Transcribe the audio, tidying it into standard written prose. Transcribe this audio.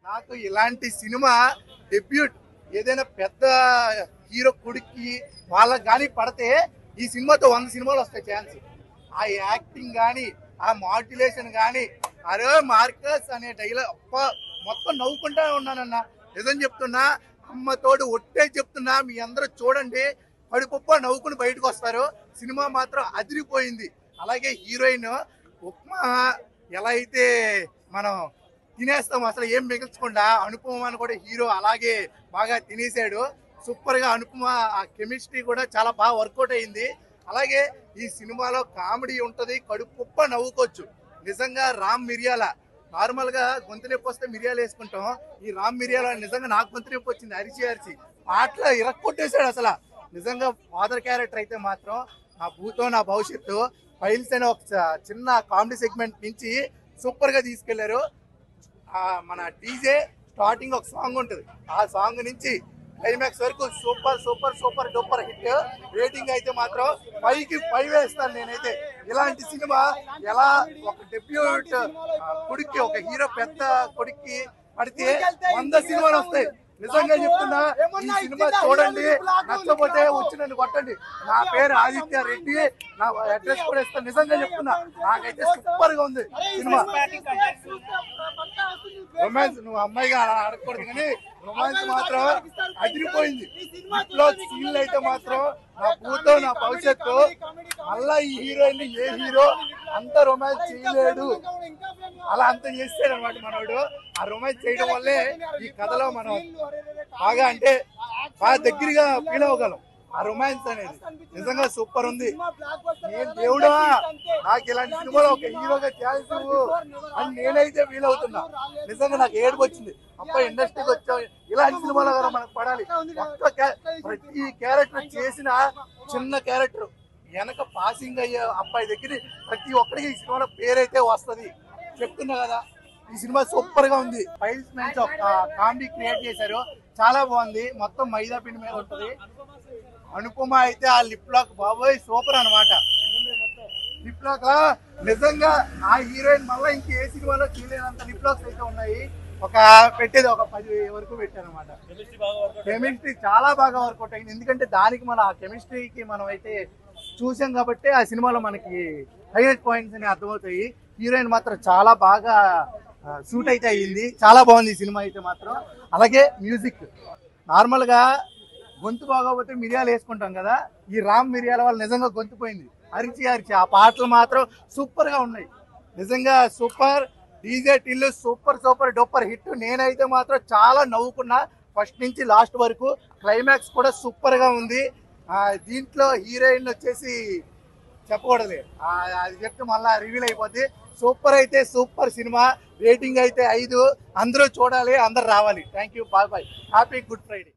నాకు ఇలాంటి cinema debut ఏదైనా పెద్ద హీరో కొడుక్కి వాళ్ళకి కానీ పడితే ఈ సినిమాతో 100 సినిమాలు వస్తాయి ఛాన్స్. ఆ యాక్టింగ్ కానీ ఆ మాడ్యులేషన్ కానీ అరే మార్కస్ అనే డైలాగ్ మొత్తం నవ్వుకుంటా ఉన్నానన్న. నిజం చెప్తున్నా, అమ్మతోడు ఒట్టే చెప్తున్నా, మీ అందరూ చూడండి, కడుపుప్ప నవ్వుకుని బయటకు వస్తారు. సినిమా మాత్రం అదిరిపోయింది. అలాగే హీరోయిన్ ఉప్మా ఎలా అయితే మనం తినేస్తాం అసలు ఏం మిగిల్చకుండా, అనుపమని కూడా హీరో అలాగే బాగా తినేసాడు. సూపర్ గా అనుపమ ఆ కెమిస్ట్రీ కూడా చాలా బాగా వర్కౌట్ అయింది. అలాగే ఈ సినిమాలో కామెడీ ఉంటది, కడుపుప్ప నవ్వుకోవచ్చు. నిజంగా రామ్ మిరియాల నార్మల్ గా గొంతు నొప్పి వస్తే మిరియాలు వేసుకుంటాం, ఈ రామ్ మిరియాల నిజంగా నాకు గొంతు నొప్పి వచ్చింది అరిచి అరిచి. పాటలో ఇరక్కొట్టేశాడు అసలు. నిజంగా ఫాదర్ క్యారెక్టర్ అయితే మాత్రం నా భూతో నా భవిష్యత్తు ఫైల్స్ అనే ఒక చిన్న కామెడీ సెగ్మెంట్ నుంచి సూపర్ గా తీసుకెళ్లారు. మన డీజే స్టార్టింగ్ ఒక సాంగ్ ఉంటుంది, ఆ సాంగ్ నుంచి క్లైమాక్స్ వరకు super super super duper hit. Rating అయితే మాత్రం 5కి 5 వేస్తాను నేనైతే. ఇలాంటి సినిమా ఎలా ఒక డెబ్యూట్ కొడుక్కి, ఒక హీరో పెద్ద కొడుక్కి పడితే 100 సినిమాలు వస్తాయి. నిజంగా చెప్తున్నా, ఈ సినిమా చూడండి, నచ్చకపోతే వచ్చి నన్ను కొట్టండి. నా పేరు ఆదిత్య రెడ్డి, నా అడ్రస్ కూడా ఇస్తాను. నిజంగా చెప్తున్నా, నాకైతే సూపర్ గా ఉంది సినిమా. రొమాన్స్ నువ్వు అమ్మాయిగా అడగకూడదు కానీ రొమాన్స్ మాత్రం అదిరిపోయింది. ఇంట్లో సీన్లు అయితే మాత్రం నా భూతో నా భవిష్యత్తు. మళ్ళా ఈ హీరోయిన్ ఏ హీరో అంత రొమాన్స్ చేయలేడు, అలా అంత చేస్తాడు అనమాట మనోడు. ఆ రొమాన్స్ చేయడం వల్లే ఈ కథలో మనం బాగా అంటే బాగా దగ్గరగా ఫీల్ అవ్వగలం. ఆ రొమాన్స్ అనేది నిజంగా సూపర్ ఉంది. నేను దేవుడా నాకు ఇలాంటి సినిమాలో ఒక హీరోగా ఛాన్స్ అని నేనైతే ఫీల్ అవుతున్నా. నిజంగా నాకు ఏడుపు వచ్చింది. అబ్బాయి ఇండస్ట్రీకి వచ్చాం, ఇలాంటి సినిమాలో కదా మనకు పడాలి. ప్రతి క్యారెక్టర్ చేసిన చిన్న క్యారెక్టర్ వెనక పాసింగ్ అయ్యే అబ్బాయి దగ్గర ప్రతి ఒక్కరికి ఈ సినిమాలో పేరైతే వస్తుంది. చెప్తున్నా కదా, ఈ సినిమా సూపర్ గా ఉంది. ఫైల్స్ నుంచి ఒక కామెడీ క్రియేట్ చేశారు, చాలా బాగుంది. మొత్తం మైదా పిండి మీద ఉంటుంది. అనుపమ అయితే ఆ లిప్ లాక్ బాబోయ్ సూపర్ అనమాట. లిప్ లాక్ నిజంగా ఆ హీరోయిన్ మళ్ళీ ఇంక ఏ సినిమాలో చేయలేనంత లిప్ లాక్స్ అయితే ఉన్నాయి. పెట్టేది ఒక 10 వరకు పెట్టారు అనమాట. కెమిస్ట్రీ చాలా బాగా వర్కౌట్ అయింది. ఎందుకంటే దానికి మన ఆ కెమిస్ట్రీకి మనం అయితే చూసాం కాబట్టి ఆ సినిమాలో మనకి హైలైట్ పాయింట్స్ అని అర్థమవుతాయి. హీరోయిన్ మాత్రం చాలా బాగా సూట్ అయితే అయ్యింది. చాలా బాగుంది ఈ సినిమా అయితే మాత్రం. అలాగే మ్యూజిక్ నార్మల్ గా గొంతు బాగోపోతే మిరియాలు వేసుకుంటాం కదా, ఈ రామ్ మిరియాల వల్ల నిజంగా గొంతు పోయింది అరిచి అరిచి. ఆ పాటలు మాత్రం సూపర్ గా ఉన్నాయి. నిజంగా super. DJ Tillu super super duper hit. నేనైతే మాత్రం చాలా నవ్వుకున్నా ఫస్ట్ నుంచి లాస్ట్ వరకు. క్లైమాక్స్ కూడా సూపర్ గా ఉంది. దీంట్లో హీరోయిన్ వచ్చేసి చెప్పకూడదు, అది చెప్తే మళ్ళీ రివీల్ అయిపోద్ది. సూపర్ అయితే సూపర్ సినిమా. రేటింగ్ అయితే 5. అందరూ చూడాలి, అందరు రావాలి. Thank you, bye bye. Happy good Friday.